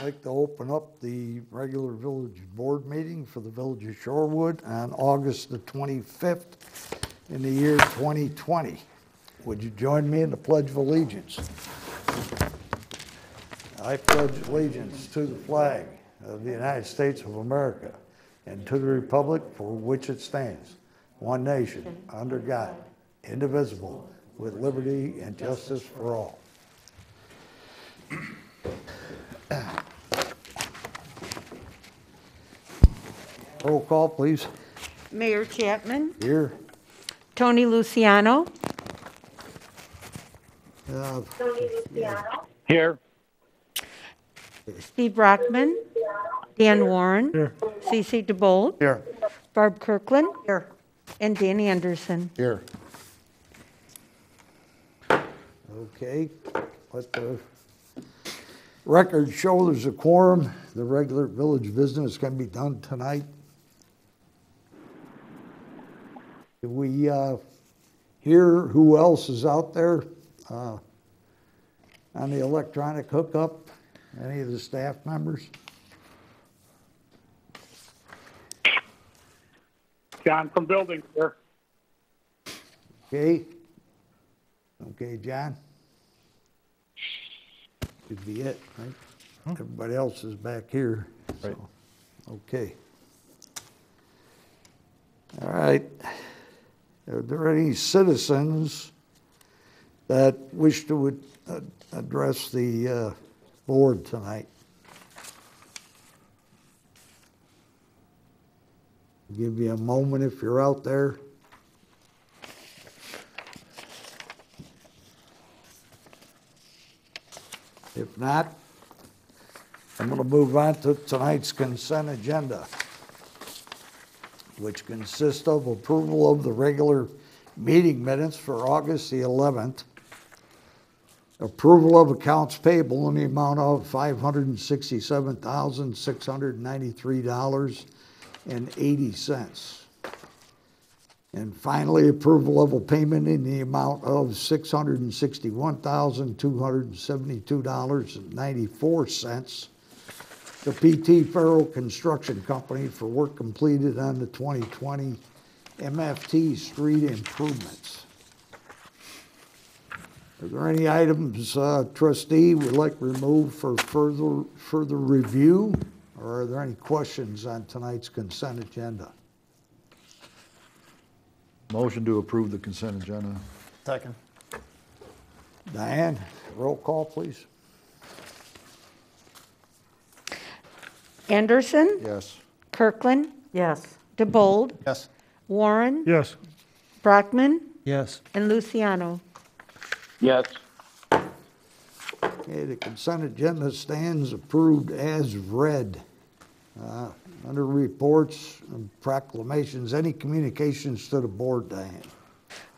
I'd like to open up the regular village board meeting for the village of Shorewood on August the 25th in the year 2020. Would you join me in the Pledge of Allegiance? I pledge allegiance to the flag of the United States of America and to the republic for which it stands, one nation, under God, indivisible, with liberty and justice for all. Roll call, please. Mayor Chapman, Here. Tony Luciano, Here. Steve Brockman, Dan Warren, Cece DeBold, Here. Barb Kirkland, and Danny Anderson. Here. Okay, let the record show there's a quorum. The regular village business can be done tonight. Do we hear who else is out there on the electronic hookup? Any of the staff members? John from building here. Okay. Okay, John? Could be it, right? Everybody else is back here. Right. So, okay. All right. Are there any citizens that wish to address the board tonight? Give you a moment if you're out there. If not, I'm going to move on to tonight's consent agenda, which consists of approval of the regular meeting minutes for August the 11th, approval of accounts payable in the amount of $567,693.80. And finally, approval of a payment in the amount of $661,272.94 to PT Farrell Construction Company for work completed on the 2020 MFT street improvements. Are there any items, trustee, would like to remove for further review? Or are there any questions on tonight's consent agenda? Motion to approve the consent agenda. Second. Diane, roll call, please. Anderson, Yes. Kirkland, Yes. DeBold, Yes. Warren, Yes. Brockman, Yes. and Luciano. Yes. Okay, the consent agenda stands approved as read. Under reports and proclamations, any communications to the board, Diane?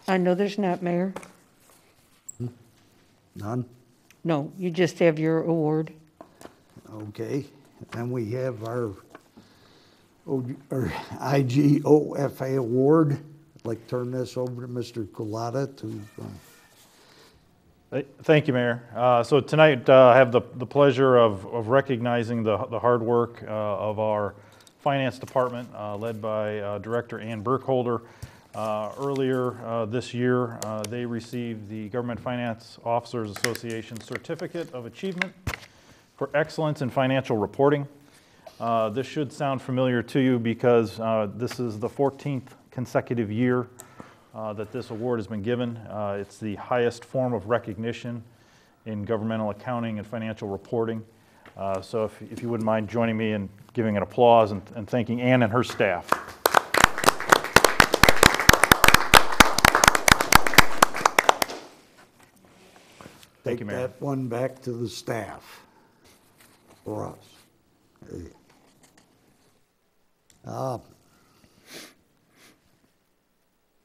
I know there's not, Mayor. None? No, you just have your award. Okay, and we have our IGOFA award. I'd like to turn this over to Mr. Culata to, Thank you, Mayor. So tonight I have the pleasure of recognizing the hard work of our finance department led by Director Ann Burkholder. Earlier this year, they received the Government Finance Officers Association Certificate of Achievement for Excellence in Financial Reporting. This should sound familiar to you because this is the 14th consecutive year that this award has been given. It's the highest form of recognition in governmental accounting and financial reporting. So if you wouldn't mind joining me in giving an applause and thanking Ann and her staff. Thank you, Mayor. take that one back to the staff for us.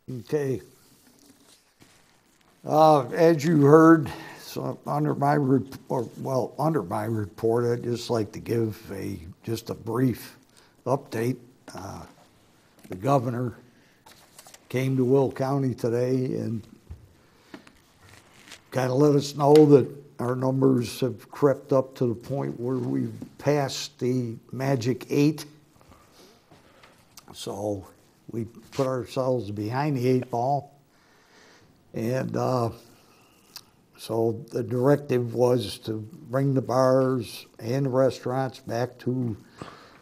Okay. As you heard, so under my report, I'd just like to give just a brief update. The governor came to Will County today and kind of let us know that our numbers have crept up to the point where we've passed the magic 8. So we put ourselves behind the 8 ball. And so the directive was to bring the bars and the restaurants back to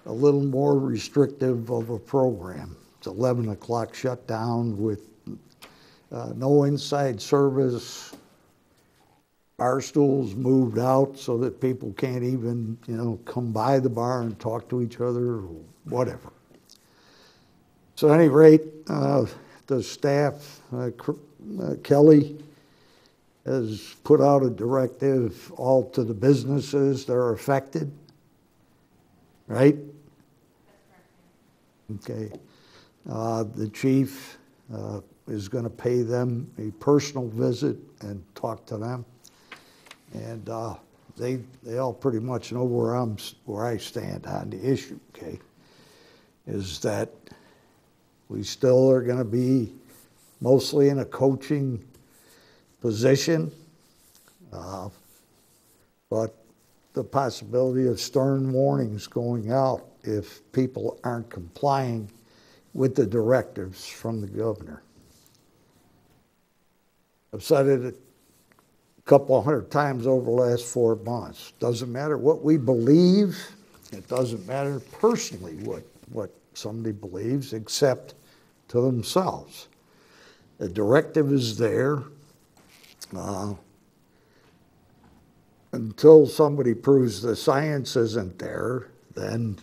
a little more restrictive of a program. It's 11 o'clock shutdown with no inside service. Bar stools moved out so that people can't even, come by the bar and talk to each other or whatever. So at any rate, the staff, Kelly, has put out a directive all to the businesses that are affected, right? Okay. The chief is going to pay them a personal visit and talk to them. And they all pretty much know where I stand on the issue, okay? Is that we still are going to be mostly in a coaching position, but the possibility of stern warnings going out if people aren't complying with the directives from the governor. I've said it a couple hundred times over the last 4 months. Doesn't matter what we believe. It doesn't matter personally what somebody believes, except to themselves. The directive is there. Until somebody proves the science isn't there, then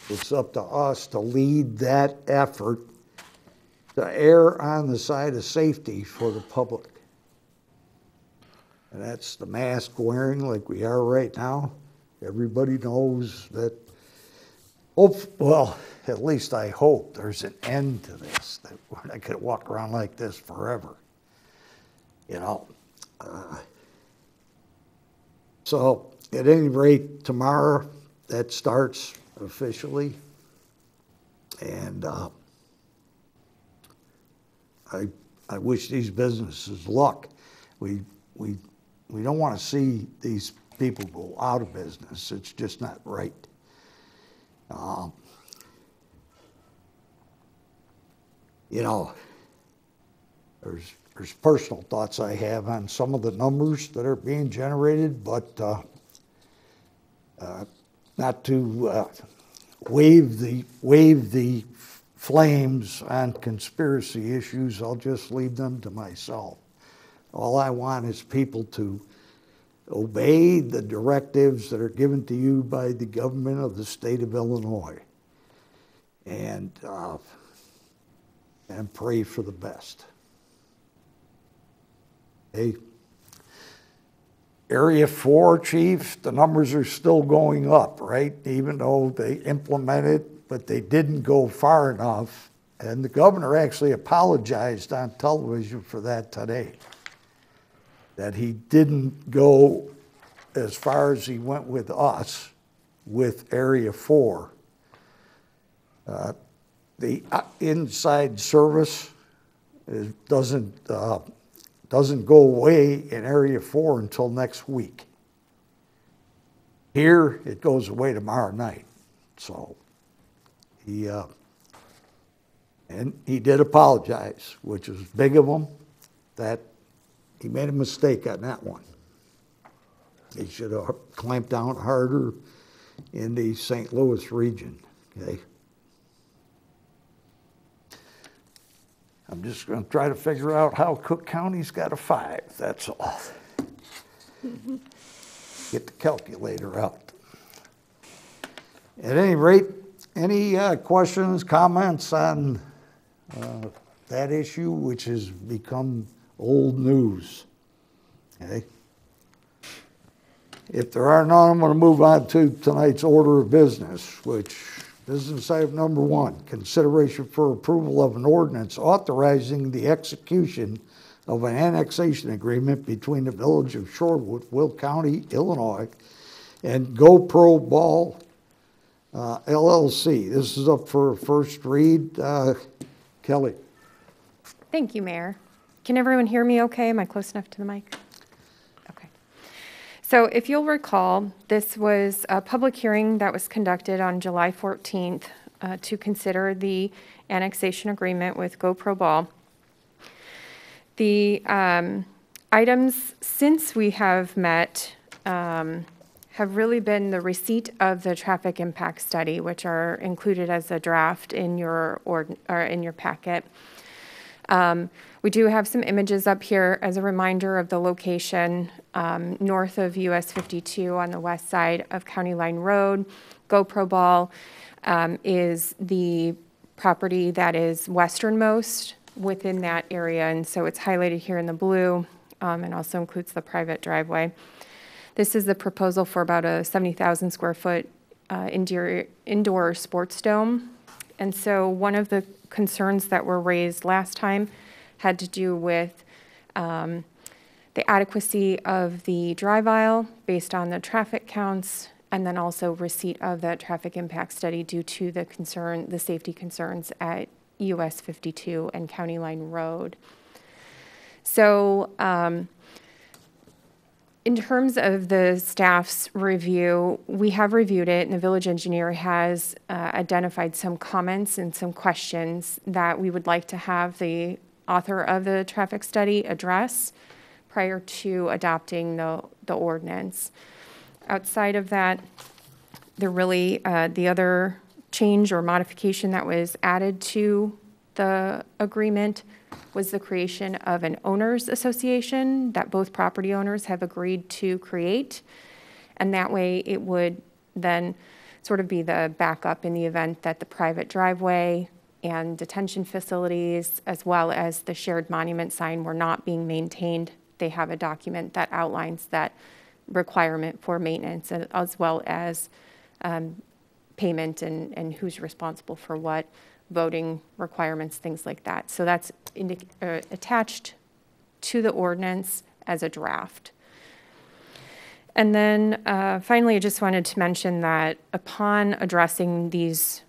it's up to us to lead that effort to err on the side of safety for the public. And that's the mask wearing like we are right now. Everybody knows that, well, at least I hope there's an end to this, that we're not going to walk around like this forever. So at any rate, tomorrow that starts officially. And I wish these businesses luck. We don't want to see these people go out of business. It's just not right. There's personal thoughts I have on some of the numbers that are being generated, but not to wave the flames on conspiracy issues. I'll just leave them to myself. All I want is people to obey the directives that are given to you by the government of the state of Illinois, and pray for the best. Hey, Area 4, Chief, the numbers are still going up, right? Even though they implemented, but they didn't go far enough. And the governor actually apologized on television for that today, that he didn't go as far as he went with us with Area 4. The inside service doesn't go away in Area 4 until next week. Here, it goes away tomorrow night. So he did apologize, which was big of him, that he made a mistake on that one. He should have clamped down harder in the St. Louis region, okay? I'm just going to try to figure out how Cook County's got a 5, that's all. Get the calculator out. At any rate, any questions, comments on that issue, which has become old news? Okay. If there are none, I'm going to move on to tonight's order of business, which business item number 1, consideration for approval of an ordinance authorizing the execution of an annexation agreement between the Village of Shorewood, Will County, Illinois, and GoPro Ball LLC. This is up for a first read. Kelly. Thank you, Mayor. Can everyone hear me okay? Am I close enough to the mic? So if you'll recall, this was a public hearing that was conducted on July 14th to consider the annexation agreement with GoPro Ball. The items since we have met have really been the receipt of the traffic impact study, which are included as a draft in your packet. We do have some images up here as a reminder of the location north of US 52 on the west side of County Line Road. GoPro Ball is the property that is westernmost within that area, and so it's highlighted here in the blue and also includes the private driveway. This is the proposal for about a 70,000 square foot indoor sports dome. And so one of the concerns that were raised last time had to do with the adequacy of the drive aisle based on the traffic counts, and then also receipt of that traffic impact study due to the safety concerns at US 52 and County Line Road. So in terms of the staff's review, we have reviewed it, and the village engineer has identified some comments and some questions that we would like to have the author of the traffic study address prior to adopting the ordinance. Outside of that, the other change or modification that was added to the agreement was the creation of an owners association that both property owners have agreed to create. And that way it would then sort of be the backup in the event that the private driveway and detention facilities, as well as the shared monument sign, were not being maintained. They have a document that outlines that requirement for maintenance, as well as payment and who's responsible for what, voting requirements, things like that. So that's attached to the ordinance as a draft. And then finally, I just wanted to mention that upon addressing these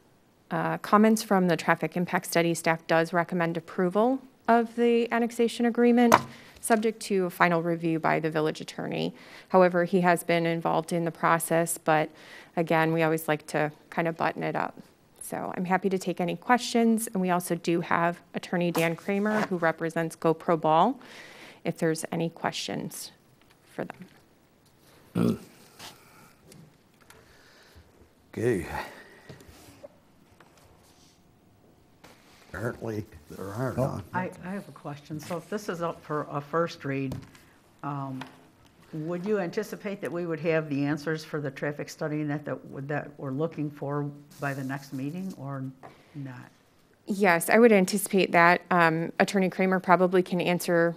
comments from the traffic impact study, staff does recommend approval of the annexation agreement, subject to a final review by the village attorney. However, he has been involved in the process, but again, we always like to kind of button it up. So I'm happy to take any questions, and we also do have Attorney Dan Kramer, who represents GoPro Ball, if there's any questions for them. Okay. Apparently, there aren't none. I have a question. So if this is up for a first read, would you anticipate that we would have the answers for the traffic study that we're looking for by the next meeting, or not? Yes, I would anticipate that. Attorney Kramer probably can answer,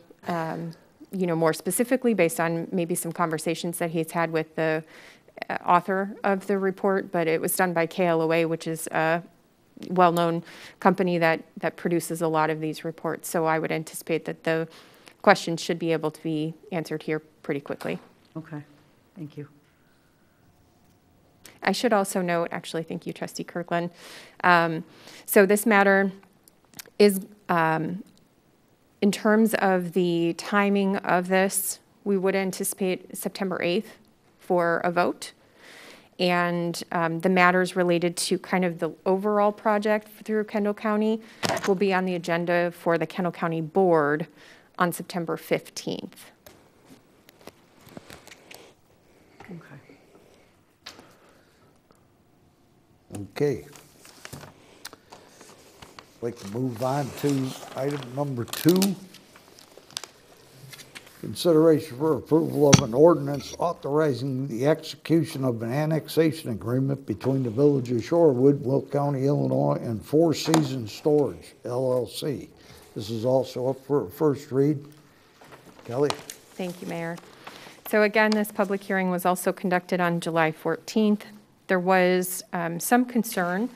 more specifically based on maybe some conversations that he's had with the author of the report, but it was done by KLOA, which is a well-known company that produces a lot of these reports. So I would anticipate that the questions should be able to be answered here pretty quickly. Okay, thank you. I should also note, actually, thank you, Trustee Kirkland. So this matter is, in terms of the timing of this, we would anticipate September 8th for a vote. And the matters related to kind of the overall project through Kendall County will be on the agenda for the Kendall County Board on September 15th. Okay. Okay. I'd like to move on to item number 2. Consideration for approval of an ordinance authorizing the execution of an annexation agreement between the Village of Shorewood, Will County, Illinois, and Four Seasons Storage, LLC. This is also up for a first read. Kelly? Thank you, Mayor. So again, this public hearing was also conducted on July 14th. There was some concern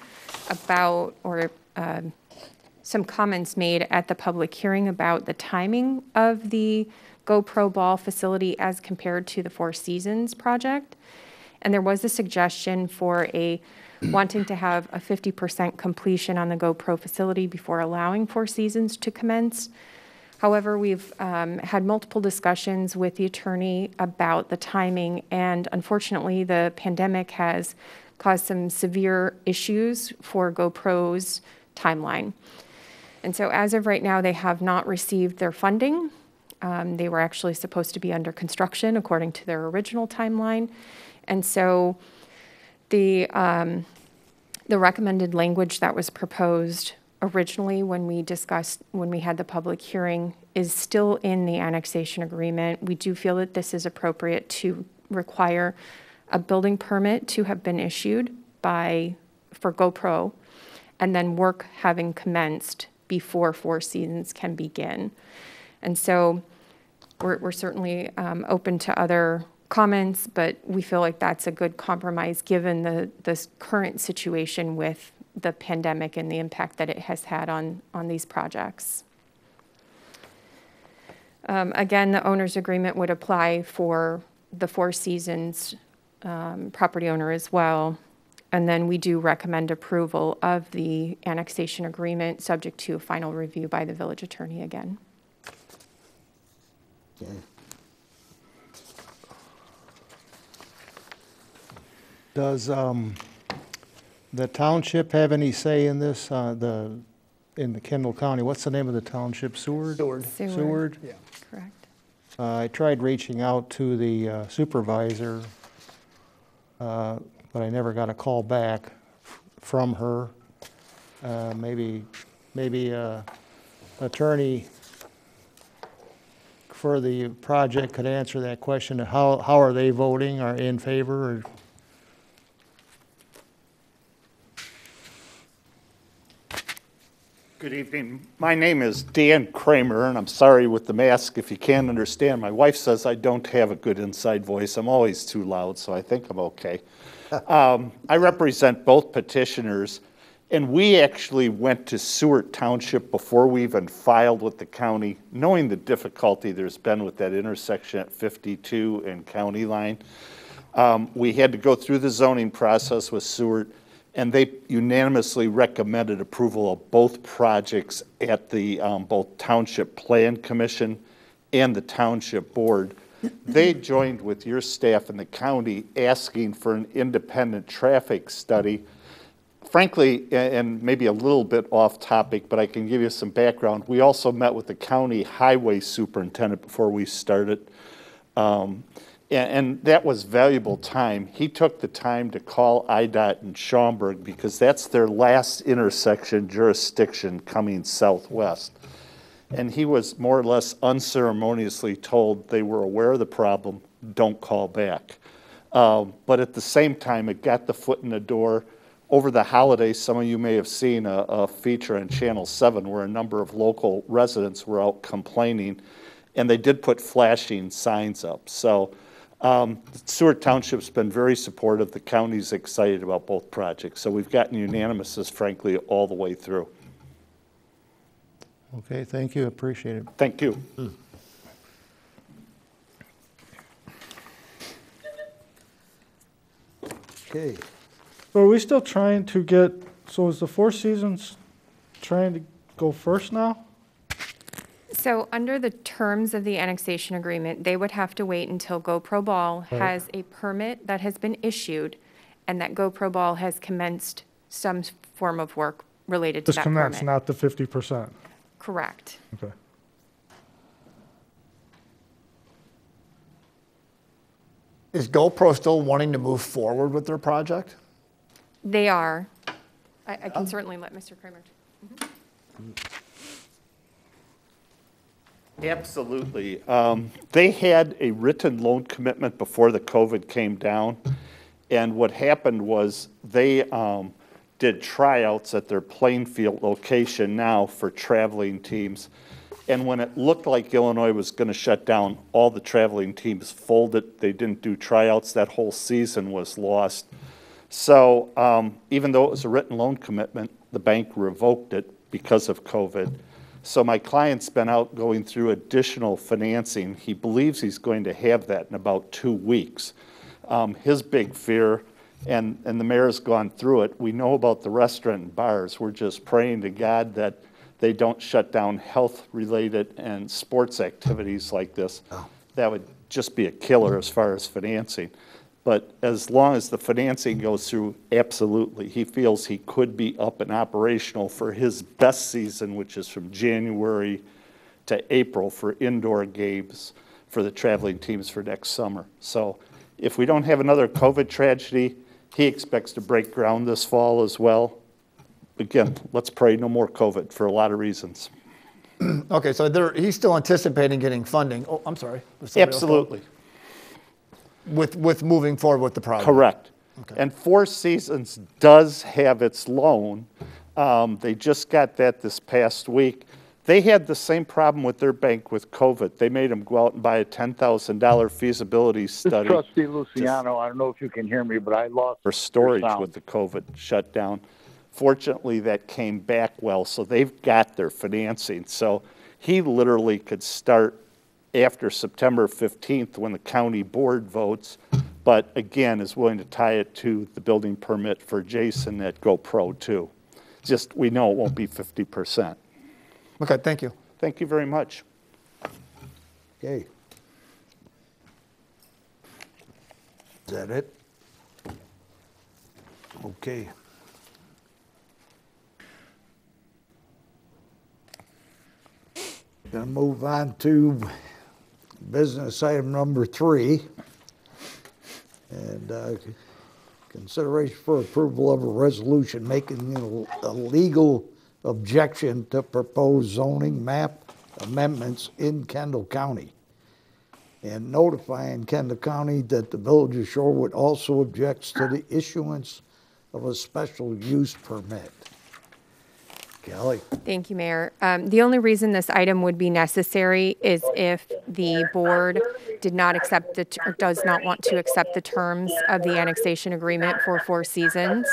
about, or some comments made at the public hearing about the timing of the GoPro Ball facility as compared to the Four Seasons project. And there was a suggestion for wanting to have a 50% completion on the GoPro facility before allowing Four Seasons to commence. However, we've had multiple discussions with the attorney about the timing, and unfortunately, the pandemic has caused some severe issues for GoPro's timeline. And so as of right now, they have not received their funding. They were actually supposed to be under construction according to their original timeline. And so the recommended language that was proposed originally when we had the public hearing is still in the annexation agreement. We do feel that this is appropriate to require a building permit to have been issued for GoPro, and then work having commenced before Four Seasons can begin. And so we're certainly open to other comments, but we feel like that's a good compromise given the current situation with the pandemic and the impact that it has had on these projects. Again, the owner's agreement would apply for the Four Seasons property owner as well. And then we do recommend approval of the annexation agreement subject to a final review by the village attorney again. Does the township have any say in this, in the Kendall County? What's the name of the township? Seward? Seward? Yeah. Correct. I tried reaching out to the supervisor, but I never got a call back from her. Maybe attorney for the project could answer that question. How are they voting? Are in favor? Or? Good evening. My name is Dan Kramer, and I'm sorry with the mask if you can't understand. My wife says I don't have a good inside voice. I'm always too loud, so I think I'm okay. I represent both petitioners, and we actually went to Seward Township before we even filed with the county, knowing the difficulty there's been with that intersection at 52 and County Line. We had to go through the zoning process with Seward, and they unanimously recommended approval of both projects at the both Township Plan Commission and the Township Board. They joined with your staff in the county asking for an independent traffic study. Frankly, and maybe a little bit off topic, but I can give you some background. We also met with the county highway superintendent before we started. And that was valuable time. He took the time to call IDOT in Schaumburg because that's their last intersection jurisdiction coming southwest. And he was more or less unceremoniously told they were aware of the problem, don't call back. But at the same time, it got the foot in the door. Over the holidays, some of you may have seen a feature on Channel 7 where a number of local residents were out complaining, and they did put flashing signs up. So Seward Township's been very supportive. The county's excited about both projects. So we've gotten unanimous, frankly, all the way through. Okay, thank you, appreciate it. Thank you. Okay. So are we still trying to get, so is the Four Seasons trying to go first now? So under the terms of the annexation agreement, they would have to wait until GoPro Ball has a permit that has been issued and that GoPro Ball has commenced some form of work related to Just that commence, permit. not the 50%. Correct. Okay. Is GoPro still wanting to move forward with their project? They are. I can certainly let Mr. Kramer. Absolutely. They had a written loan commitment before the COVID came down. And what happened was they did tryouts at their Plainfield location now for traveling teams. And when it looked like Illinois was going to shut down, all the traveling teams folded. They didn't do tryouts. That whole season was lost. So even though it was a written loan commitment, the bank revoked it because of COVID. So my client's been out going through additional financing. He believes he's going to have that in about 2 weeks. His big fear, and the mayor's gone through it, we know about the restaurant and bars. We're just praying to God that they don't shut down health-related and sports activities like this. That would just be a killer as far as financing. But as long as the financing goes through, absolutely. He feels he could be up and operational for his best season, which is from January to April for indoor games for the traveling teams for next summer. So if we don't have another COVID tragedy, he expects to break ground this fall as well. Again, let's pray no more COVID for a lot of reasons. Okay, so he's still anticipating getting funding. Oh, I'm sorry. Was somebody else Absolutely. with moving forward with the project. Correct. Okay. And Four Seasons does have its loan. They just got that this past week. They had the same problem with their bank with COVID. They made them go out and buy a $10,000 feasibility study. This is Trustee Luciano. I don't know if you can hear me, but I lost for storage your sound. with the COVID shutdown. Fortunately, that came back well, so they've got their financing. So he literally could start after September 15th when the county board votes, but again, is willing to tie it to the building permit for Jason at GoPro too. Just, we know it won't be 50%. Okay, thank you. Thank you very much. Okay. Is that it? Okay. Gonna move on to business item number 3. And consideration for approval of a resolution making a legal objection to proposed zoning map amendments in Kendall County, and notifying Kendall County that the Village of Shorewood also objects to the issuance of a special use permit. Kelly? Thank you, Mayor. The only reason this item would be necessary is if the board did not accept or does not want to accept the terms of the annexation agreement for Four Seasons.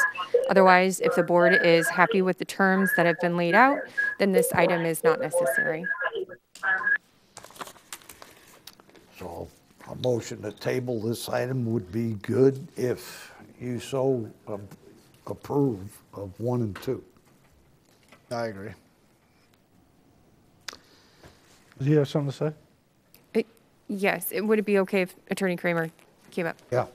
Otherwise, if the board is happy with the terms that have been laid out, then this item is not necessary. So a motion to table this item would be good if you so approve of 1 and 2. I agree. Does he have something to say? Yes, would it be okay if Attorney Kramer came up? Yeah.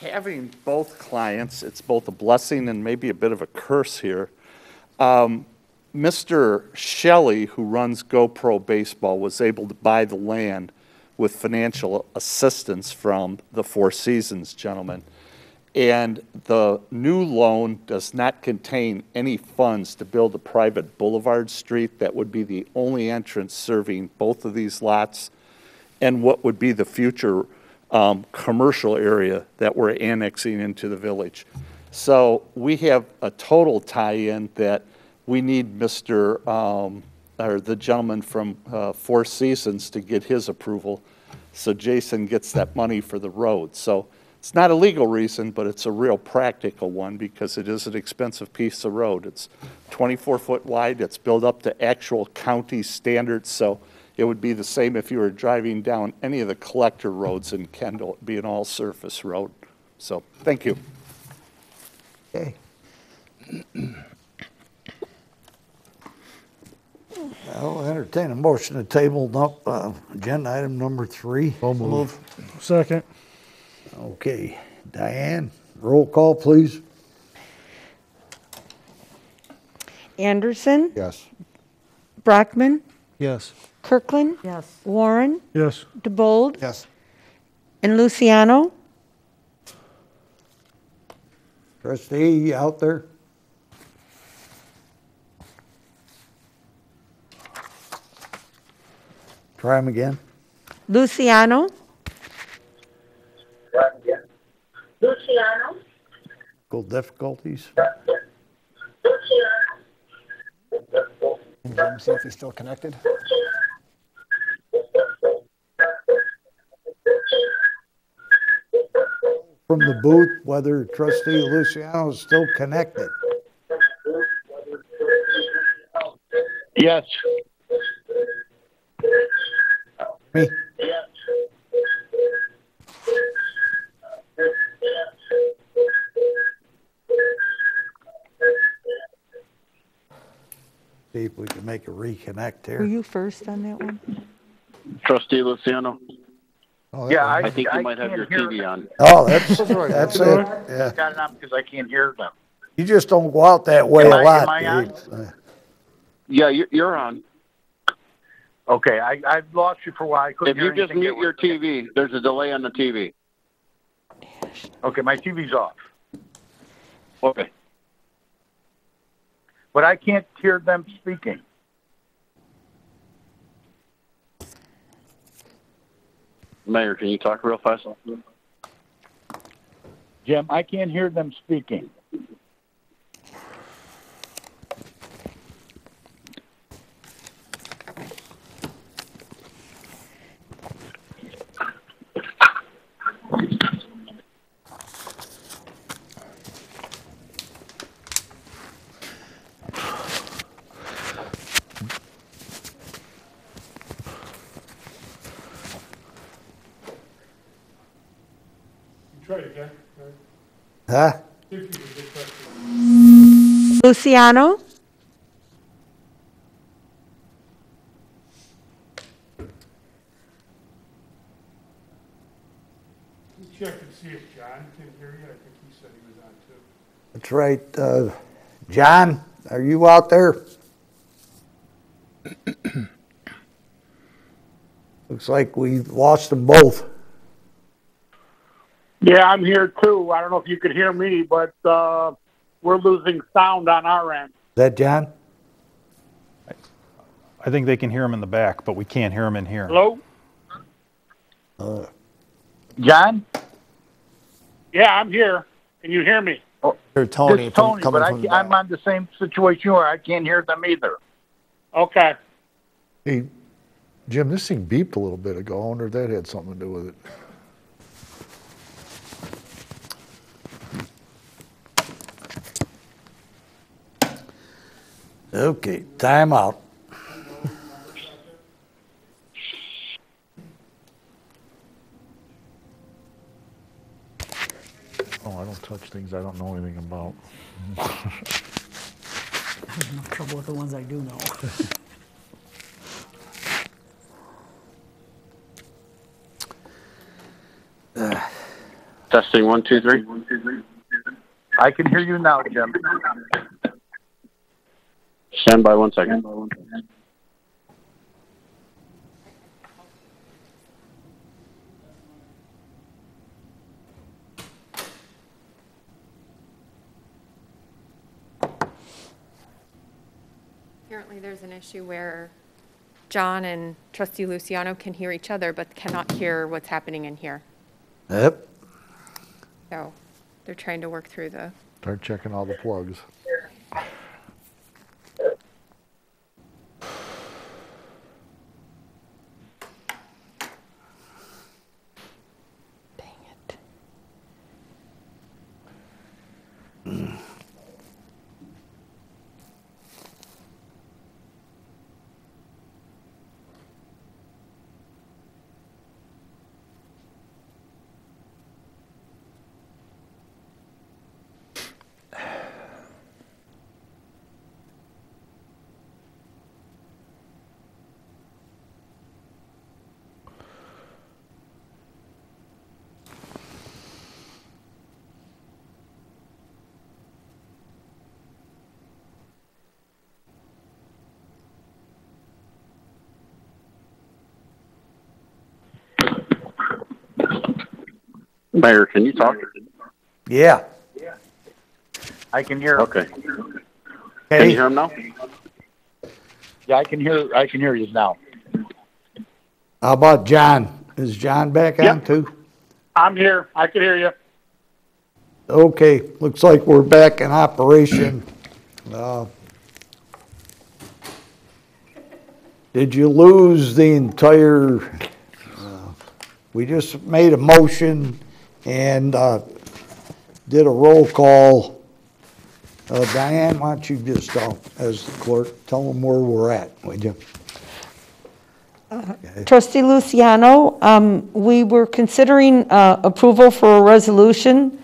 Having both clients, it's both a blessing and maybe a bit of a curse here. Mr. Shelley, who runs GoPro Baseball, was able to buy the land with financial assistance from the Four Seasons gentleman. And the new loan does not contain any funds to build a private boulevard street that would be the only entrance serving both of these lots and what would be the future commercial area that we're annexing into the village. So we have a total tie-in that we need Mr. or the gentleman from Four Seasons to get his approval, so Jason gets that money for the road. So it's not a legal reason, but it's a real practical one because it is an expensive piece of road. It's 24 foot wide. It's built up to actual county standards, so it would be the same if you were driving down any of the collector roads in Kendall. It'd be an all-surface road. So thank you. Okay. I'll entertain a motion to table agenda item number 3. Move. Second. Okay, Diane, roll call, please. Anderson, Yes. Brockman, Yes. Kirkland, Yes. Warren, Yes. DeBold, Yes. and Luciano. Trustee, you out there? Try him again. Luciano, Luciano. Technical difficulties. Let me see if he's still connected. From the booth, whether Trustee Luciano is still connected. Yes. Me? See if we can make a reconnect Were here. you first on that one? Trustee Luciano? Oh, Yeah, that- I think you might have your TV on. Oh, that's it, yeah. Got it on because I can't hear them. You just don't go out that way a Am lot, I on? Dave. Yeah, you're on. Okay, I lost you for a while. I couldn't If you hear just anything. mute your TV, there's a delay on the TV. Okay, my TV's off, Okay. but I can't hear them speaking. Mayor, can you talk real fast? Jim, I can't hear them speaking. Try it again. Huh? Luciano? Check and see if John can hear you. I think he said he was on too. That's right. John, are you out there? Looks like we lost them both. Yeah, I'm here too. I don't know if you could hear me, but we're losing sound on our end. Is that John? I think they can hear him in the back, but we can't hear him in here. Hello? John? Yeah, I'm here. Can you hear me? Or Tony, This is Tony, coming but from the I'm back. on the same situation where I can't hear them either. Okay. Hey, Jim, this thing beeped a little bit ago. I wonder if that had something to do with it. Okay, time out. Oh, I don't touch things I don't know anything about. I have no trouble with the ones I do know. Testing 1, 2, 3. I can hear you now, Jim. Stand by 1 second. Apparently, there's an issue where John and trustee Luciano can hear each other, but cannot hear what's happening in here. Yep. So they're trying to work through the, Start checking all the plugs. Dang it. Mayor, can you talk? Yeah. I can hear. Okay. Can you Okay. hear him now? Yeah, I can hear you now. How about John? Is John back on Yep. too? I'm here. I can hear you. Okay, looks like we're back in operation. Uh, Did you lose the entire, we just made a motion and did a roll call. Diane, why don't you just, as the clerk, tell them where we're at, would you? Trustee Luciano, we were considering approval for a resolution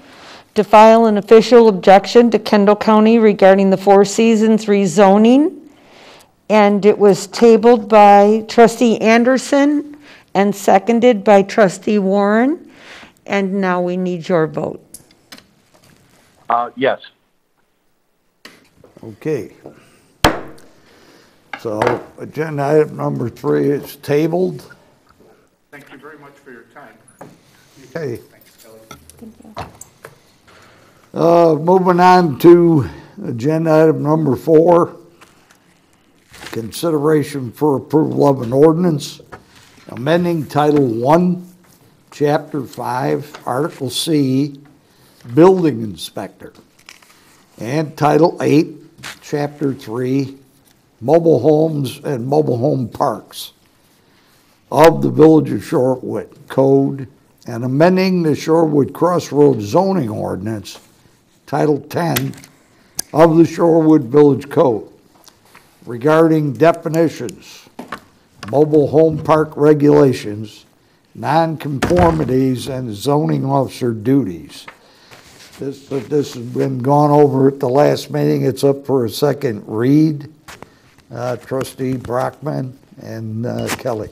to file an official objection to Kendall County regarding the Four Seasons rezoning. and it was tabled by trustee Anderson and seconded by trustee Warren, and now we need your vote. Yes. Okay. So agenda item number 3 is tabled. Thank you very much for your time. Okay. Thanks, Kelly. Thank you. Moving on to agenda item number 4, consideration for approval of an ordinance amending Title 1, Chapter 5, Article C, Building Inspector, and Title 8, Chapter 3, Mobile Homes and Mobile Home Parks of the Village of Shorewood Code, and amending the Shorewood Crossroads zoning ordinance, Title 10 of the Shorewood Village Code, regarding definitions, mobile home park regulations, nonconformities, and zoning officer duties. This has been gone over at the last meeting. It's up for a second read. Trustee Brockman and Kelly.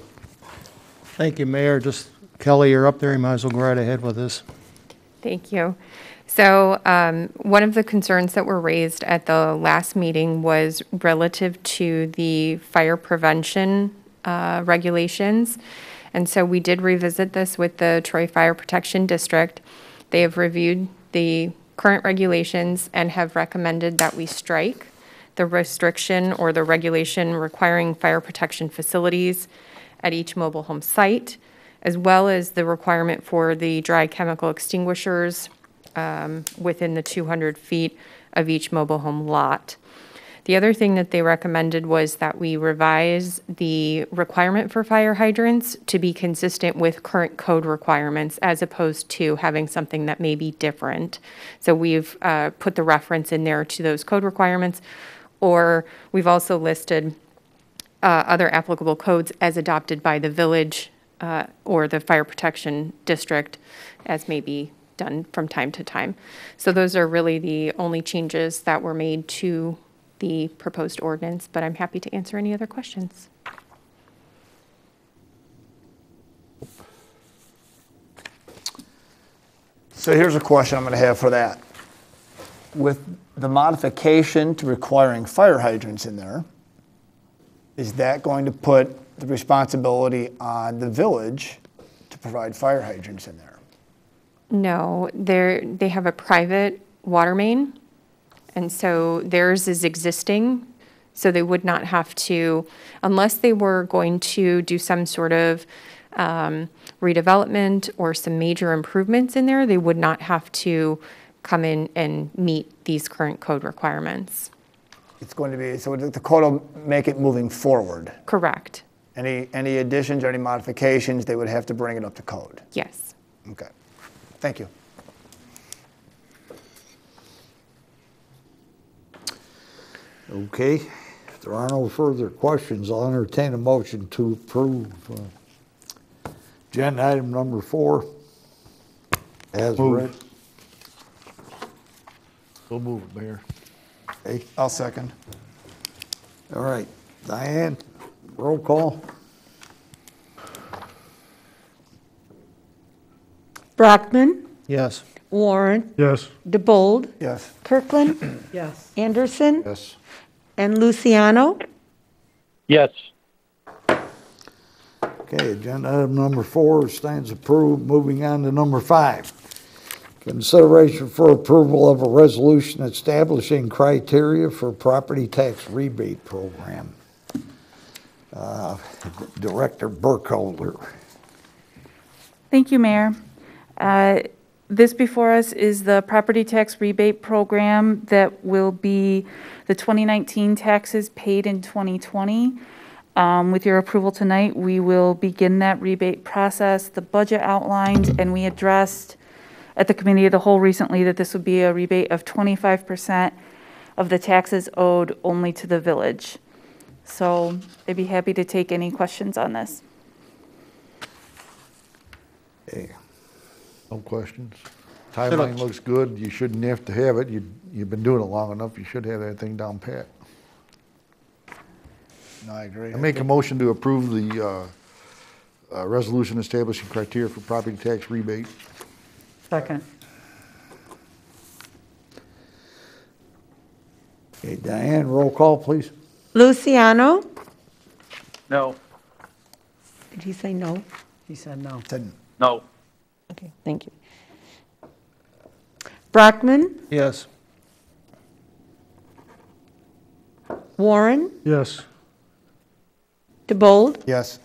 Thank you, Mayor. Just, Kelly, you're up there. You might as well go right ahead with this. Thank you. So one of the concerns that were raised at the last meeting was relative to the fire prevention regulations. And so we did revisit this with the Troy Fire Protection District. They have reviewed the current regulations and have recommended that we strike the restriction or the regulation requiring fire protection facilities at each mobile home site, as well as the requirement for the dry chemical extinguishers within the 200 feet of each mobile home lot. The other thing that they recommended was that we revise the requirement for fire hydrants to be consistent with current code requirements as opposed to having something that may be different. So we've put the reference in there to those code requirements, or we've also listed other applicable codes as adopted by the village or the fire protection district as may be done from time to time. So those are really the only changes that were made to the proposed ordinance, but I'm happy to answer any other questions. So here's a question I'm going to have for that. With the modification to requiring fire hydrants in there, is that going to put the responsibility on the village to provide fire hydrants in there? No, they have a private water main, and so theirs is existing, so they would not have to, unless they were going to do some sort of redevelopment or some major improvements in there, they would not have to come in and meet these current code requirements. It's going to be, so the code will make it moving forward. Correct. Any additions or any modifications, they would have to bring it up to code. Yes. Okay. Thank you. Okay, if there are no further questions, I'll entertain a motion to approve agenda item number 4 as read. So move it, Mayor. Okay, I'll second. all right, Diane, roll call. Brockman, Yes. Warren, Yes. DeBold, Yes. Kirkland, Yes. Anderson, Yes. and Luciano. Yes. Okay, agenda item number 4 stands approved. Moving on to number 5. Consideration for approval of a resolution establishing criteria for property tax rebate program. Director Burkholder. Thank you, Mayor. This before us is the property tax rebate program that will be the 2019 taxes paid in 2020. With your approval tonight, we will begin that rebate process. The budget outlined, and we addressed at the Committee of the Whole recently that this would be a rebate of 25% of the taxes owed only to the village. So I'd be happy to take any questions on this. Okay. No questions. Timeline looks good. You shouldn't have to have it. You've been doing it long enough. You should have that thing down pat. No, I agree. I make a motion to approve the resolution establishing criteria for property tax rebate. Second. Okay, Diane, roll call, please. Luciano? No. Did he say no? He said no. Said No. Okay, thank you. Brockman? Yes. Warren? Yes. DeBold? yes.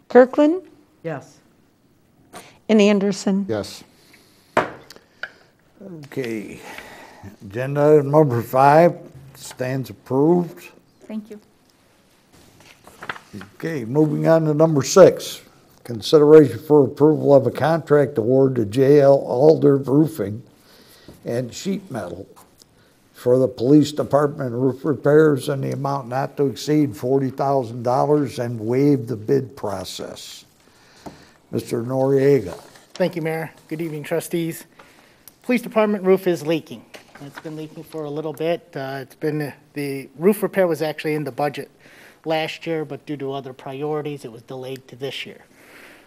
Kirkland? Yes. And Anderson? Yes. Okay. Agenda item number 5 stands approved. Thank you. Okay, moving on to number 6. Consideration for approval of a contract award to JL Alder Roofing and Sheet Metal for the police department roof repairs in the amount not to exceed $40,000 and waive the bid process. Mr. Noriega. Thank you, Mayor. Good evening, trustees. Police department roof is leaking. It's been leaking for a little bit. The roof repair was actually in the budget last year, but due to other priorities, it was delayed to this year.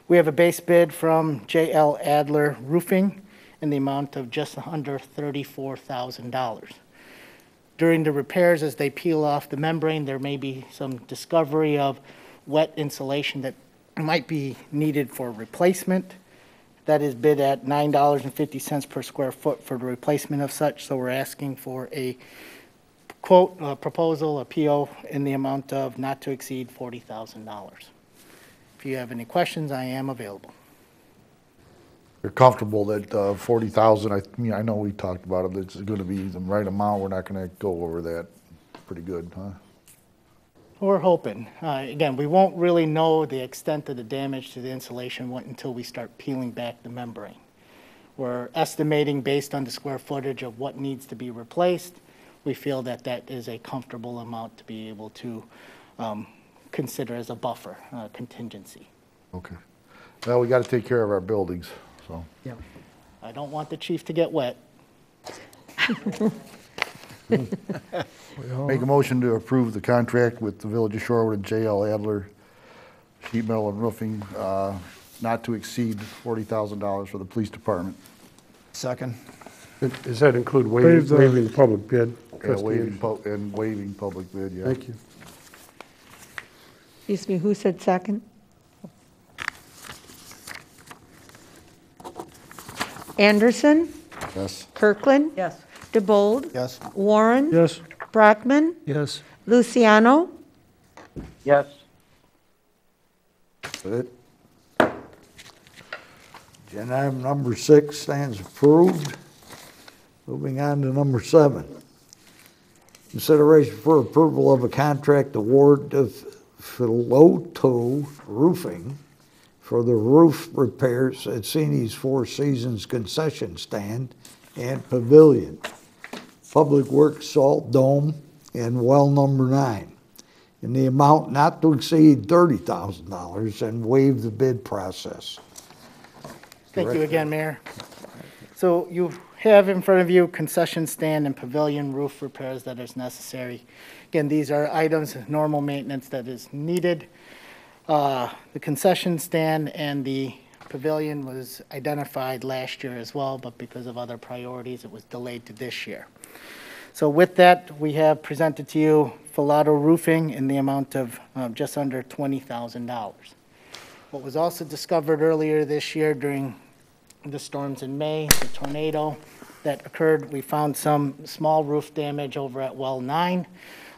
We have a base bid from JL Adler Roofing in the amount of just under $34,000. During the repairs, as they peel off the membrane, there may be some discovery of wet insulation that might be needed for replacement. That is bid at $9.50 per square foot for the replacement of such, so we're asking for a quote, a proposal, a PO in the amount of not to exceed $40,000. If you have any questions, I am available. You're comfortable that 40,000, I mean, I know we talked about it, it's going to be the right amount, we're not going to go over that. Pretty good, huh? We're hoping. Again, we won't really know the extent of the damage to the insulation until we start peeling back the membrane. We're estimating based on the square footage of what needs to be replaced. We feel that that is a comfortable amount to be able to consider as a buffer, contingency. Okay. Well, we got to take care of our buildings, so. Yeah. I don't want the chief to get wet. Make a motion to approve the contract with the Village of Shorewood and JL Adler Sheet Metal and Roofing, not to exceed $40,000 for the police department. Second. Does that include Waive the- waiving the public bid? And trustee? waiving public bid, yeah. Thank you. Excuse me, who said second? Anderson? Yes. Kirkland? Yes. DeBold? Yes. Warren? Yes. Brockman? Yes. Luciano? Yes. Good. Agenda item number 6 stands approved. Moving on to number 7. Consideration for approval of a contract award to Filoto Roofing for the roof repairs at Cini's Four Seasons concession stand and pavilion, Public Works Salt Dome, and well number 9, in the amount not to exceed $30,000 and waive the bid process. Thank you again, Mayor. So you have in front of you concession stand and pavilion roof repairs that is necessary. Again, these are items of normal maintenance that is needed. The concession stand and the pavilion was identified last year as well, but because of other priorities, it was delayed to this year. So with that, we have presented to you Filato Roofing in the amount of just under $20,000. What was also discovered earlier this year during the storms in May, the tornado that occurred, we found some small roof damage over at well 9,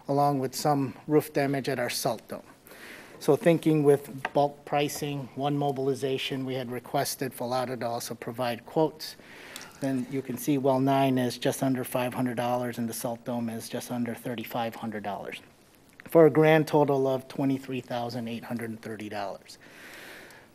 along with some roof damage at our salt dome. So thinking with bulk pricing, one mobilization, we had requested Filato to also provide quotes. Then you can see well 9 is just under $500 and the salt dome is just under $3,500 for a grand total of $23,830.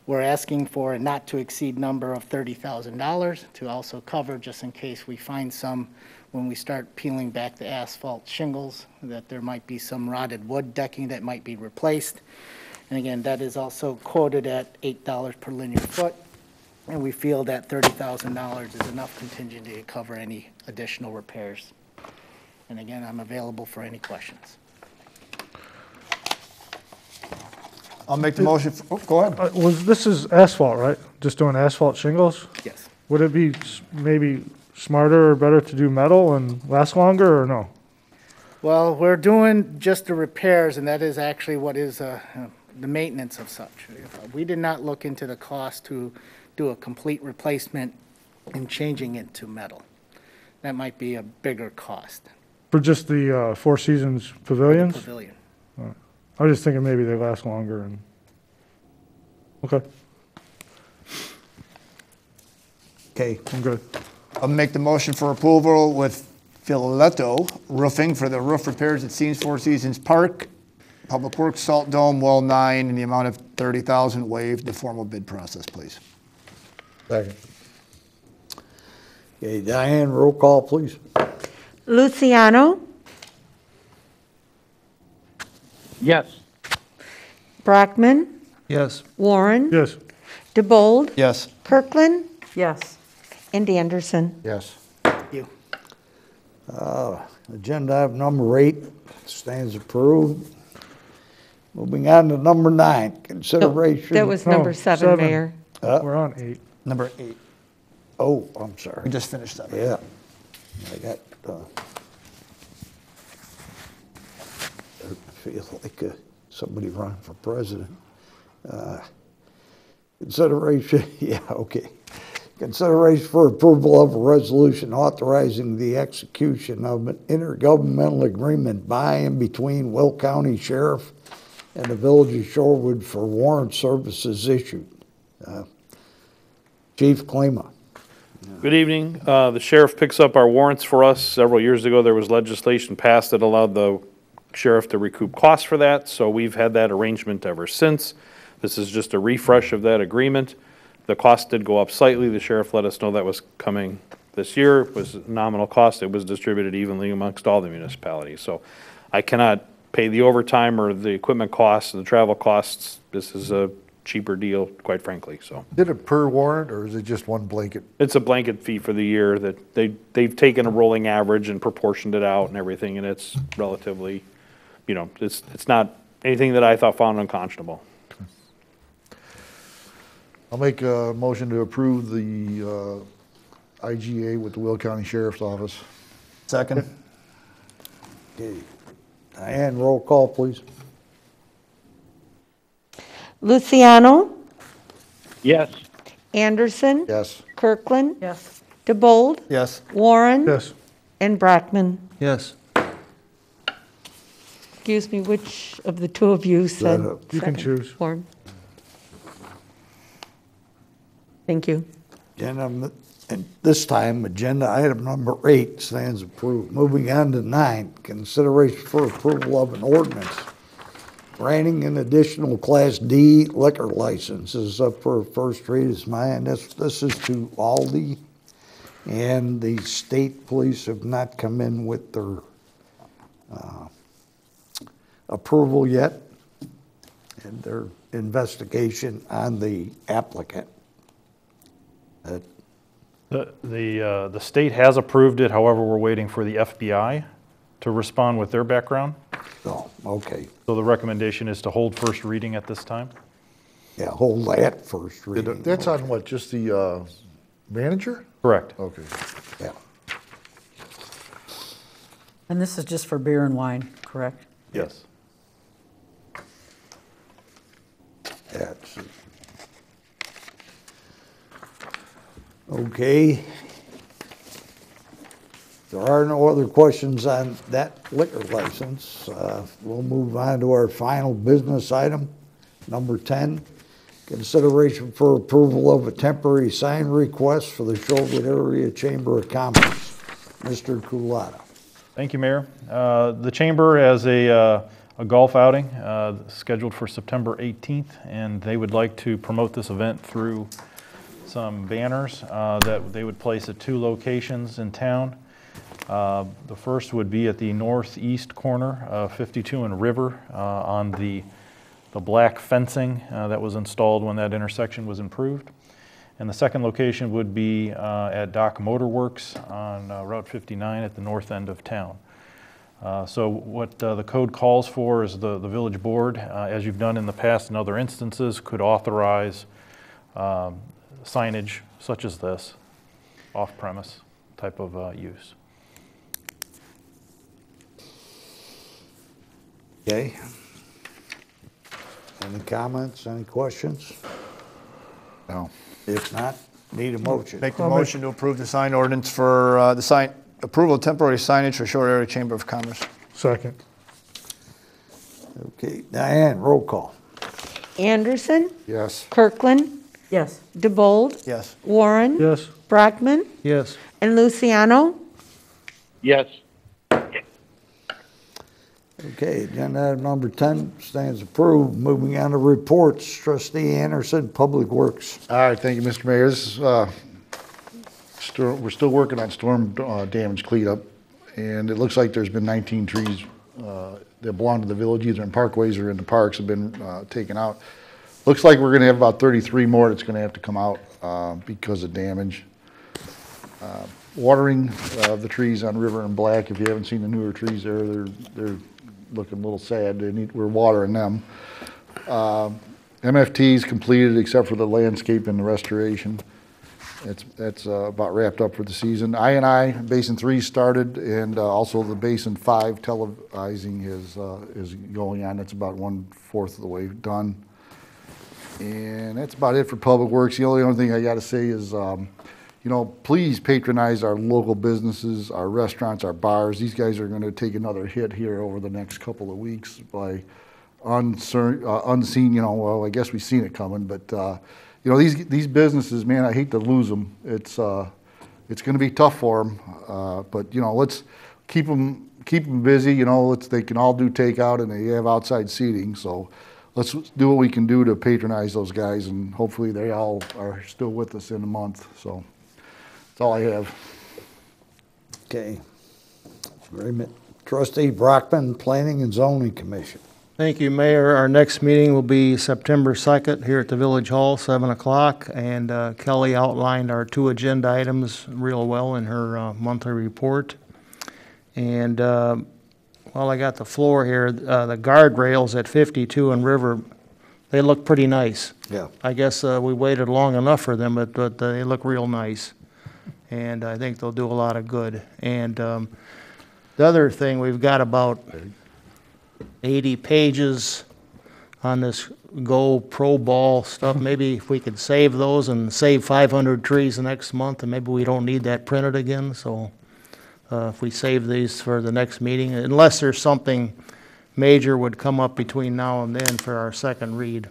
We're asking for a not to exceed number of $30,000 to also cover just in case we find some, when we start peeling back the asphalt shingles, that there might be some rotted wood decking that might be replaced. And again, that is also quoted at $8 per linear foot. And we feel that $30,000 is enough contingency to cover any additional repairs. And again, I'm available for any questions. I'll make the motion, go ahead. This is asphalt, right? Just doing asphalt shingles? Yes. Would it be maybe smarter or better to do metal and last longer, or no? Well, we're doing just the repairs, and that is actually what is the maintenance of such. We did not look into the cost to do a complete replacement and changing it to metal. That might be a bigger cost. For just the Four Seasons pavilions? Pavilion. I was just thinking maybe they last longer and, okay, Okay, I'm good. I'll make the motion for approval with Filetto Roofing for the roof repairs at Scenes Four Seasons Park, Public Works Salt Dome, Well 9, in the amount of $30,000, waive the formal bid process, please. Second. Okay, Diane, roll call, please. Luciano, Yes. Brockman, Yes. Warren, Yes, DeBold, Yes. Kirkland, Yes. and Anderson. Yes. You. Agenda item number 8 stands approved. Moving on to number 9, consideration. That was No, number 7, 7. Mayor. we're on 8. Number 8. Oh, I'm sorry. We just finished that. Yeah. I got, I feel like somebody running for president. Consideration, yeah, okay. Consideration for approval of a resolution authorizing the execution of an intergovernmental agreement by and between Will County Sheriff and the Village of Shorewood for warrant services issued. Chief Klima. Good evening. The sheriff picks up our warrants for us. Several years ago, there was legislation passed that allowed the sheriff to recoup costs for that, so we've had that arrangement ever since. This is just a refresh of that agreement. The cost did go up slightly. The sheriff let us know that was coming this year. It was nominal cost. It was distributed evenly amongst all the municipalities. So I cannot pay the overtime or the equipment costs and the travel costs. This is a cheaper deal, quite frankly, so. Did it per warrant, or is it just one blanket? It's a blanket fee for the year that they've taken a rolling average and proportioned it out and everything, and it's relatively, you know, it's not anything that I found unconscionable. I'll make a motion to approve the IGA with the Will County Sheriff's Office. Second. Okay. Diane, roll call, please. Luciano, Yes. Anderson, Yes. Kirkland, Yes. DeBold, Yes. Warren, Yes, and Brockman. Yes. Excuse me, which of the two of you said? You can second? choose. Warren. Thank you. And this time, agenda item number 8 stands approved. Moving on to 9, consideration for approval of an ordinance granting an additional Class D liquor license. This is up for first read. It's mine. This is to Aldi, and the state police have not come in with their approval yet, and their investigation on the applicant. The state has approved it, however, we're waiting for the FBI to respond with their background. Oh, okay. So the recommendation is to hold first reading at this time. Yeah, hold that first reading. That's on what, just the manager? Correct. Okay. Yeah. And this is just for beer and wine, correct? Yes. That's okay. There are no other questions on that liquor license. We'll move on to our final business item, number 10. Consideration for approval of a temporary sign request for the Shorewood Area Chamber of Commerce. Mr. Kulata. Thank you, Mayor. The Chamber has a golf outing scheduled for September 18th, and they would like to promote this event through some banners that they would place at 2 locations in town. The first would be at the northeast corner of 52 and River on the black fencing that was installed when that intersection was improved. And the second location would be at Dock Motor Works on Route 59 at the north end of town. So what the code calls for is the village board, as you've done in the past in other instances, could authorize signage such as this, off-premise type of use. Okay. Any comments, any questions? No. If not, need a motion. Make the motion to approve the sign ordinance for approval of temporary signage for Shore Area Chamber of Commerce. Second. Okay, Diane, roll call. Anderson, Yes. Kirkland, Yes. DeBold, Yes. Warren, Yes. Brockman, Yes. and Luciano. Yes. Okay, agenda item number 10 stands approved. Moving on to reports, trustee Anderson, Public Works. All right, thank you, Mr. Mayor. This is, we're still working on storm damage cleanup, and it looks like there's been 19 trees that belong to the village, either in parkways or in the parks, have been taken out. Looks like we're gonna have about 33 more that's gonna have to come out because of damage. Watering the trees on River and Black, if you haven't seen the newer trees there, they're looking a little sad. We're watering them. MFT's completed except for the landscape and the restoration. That's about wrapped up for the season. I Basin 3 started, and also the Basin 5 televising is going on. That's about 1/4 of the way done. And that's about it for Public Works. The only thing I got to say is, please patronize our local businesses, our restaurants, our bars. These guys are going to take another hit here over the next couple of weeks by unseen, well, I guess we've seen it coming, but, these businesses, man, I hate to lose them. It's going to be tough for them, but, let's keep them busy, they can all do takeout and they have outside seating, so let's do what we can do to patronize those guys, and hopefully they all are still with us in a month, so. That's all I have. Okay. Trustee Brockman, Planning and Zoning Commission. Thank you, Mayor. Our next meeting will be September 2nd here at the Village Hall, 7 o'clock. And Kelly outlined our 2 agenda items real well in her monthly report. And while I got the floor here, the guardrails at 52 and River, they look pretty nice. Yeah. I guess we waited long enough for them, but they look real nice. And I think they'll do a lot of good. And the other thing, we've got about 80 pages on this Go Pro Ball stuff. Maybe if we could save those and save 500 trees the next month, and maybe we don't need that printed again. So if we save these for the next meeting, unless there's something major would come up between now and then for our second read.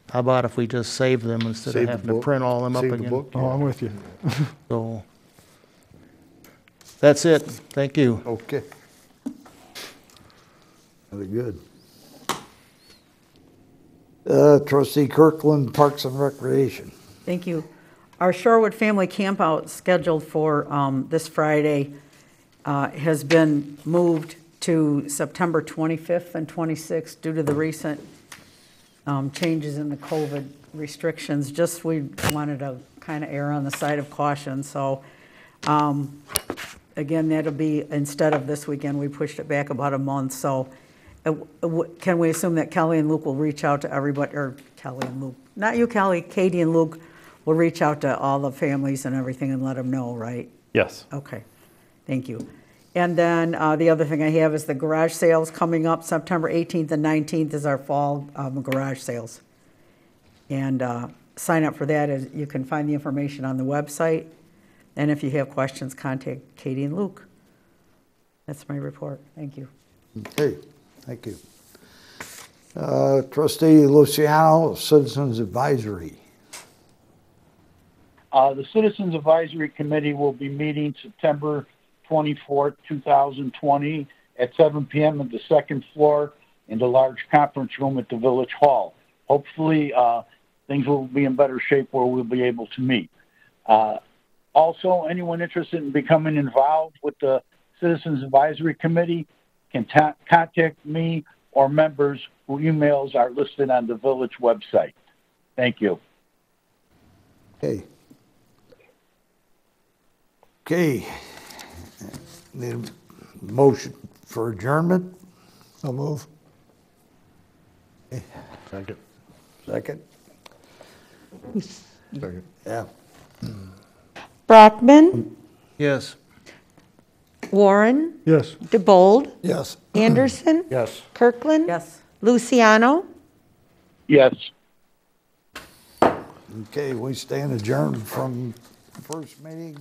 How about if we just save them instead of having to print all them up again? Oh, I'm with you. So, that's it. Thank you. Okay. Very good. Trustee Kirkland, Parks and Recreation. Thank you. Our Shorewood Family Campout scheduled for this Friday has been moved to September 25th and 26th due to the recent changes in the COVID restrictions. Just we wanted to kind of err on the side of caution. So again, that'll be, instead of this weekend, we pushed it back about a month. So can we assume that Kelly and Luke will reach out to everybody, or Kelly and Luke, not you, Kelly, Katie and Luke will reach out to all the families and everything and let them know, right? Yes. Okay, thank you. And then the other thing I have is the garage sales coming up. September 18th and 19th is our fall garage sales. And sign up for that. You can find the information on the website. And if you have questions, contact Katie and Luke. That's my report. Thank you. Okay, thank you. Trustee Luciano, Citizens Advisory. The Citizens Advisory Committee will be meeting September 24th, 2020 at 7 p.m. at the second floor in the large conference room at the Village Hall. Hopefully, things will be in better shape where we'll be able to meet. Also, anyone interested in becoming involved with the Citizens Advisory Committee can contact me or members whose emails are listed on the Village website. Thank you. Okay. Okay. Need Motion for adjournment? So move. Second. Second? Second. Yeah. Brockman, Yes. Warren, Yes. DeBold, Yes. Anderson, Yes. Kirkland, Yes. Luciano. Yes. Okay, we stand adjourned from first meeting,